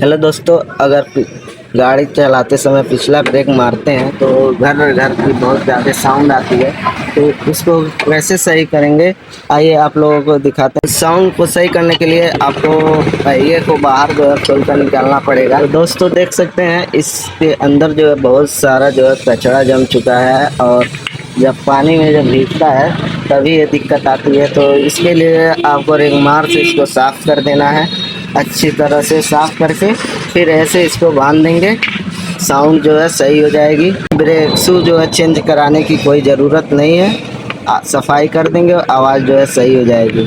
Hello दोस्तों, अगर गाड़ी चलाते समय पिछला ब्रेक मारते हैं तो घर घर की बहुत ज़्यादा साउंड आती है। तो इसको कैसे सही करेंगे, आइए आप लोगों को दिखाते हैं। साउंड को सही करने के लिए आपको पहिए को बाहर जो है खोल कर निकालना पड़ेगा। तो दोस्तों देख सकते हैं इसके अंदर जो है बहुत सारा जो है कचरा जम चुका है, और जब पानी में जब भीगता है तभी ये दिक्कत आती है। तो इसके लिए आपको रेगमार से इसको साफ़ कर देना है। अच्छी तरह से साफ़ करके फिर ऐसे इसको बांध देंगे, साउंड जो है सही हो जाएगी। ब्रेक शू जो है चेंज कराने की कोई ज़रूरत नहीं है, सफाई कर देंगे, आवाज़ जो है सही हो जाएगी।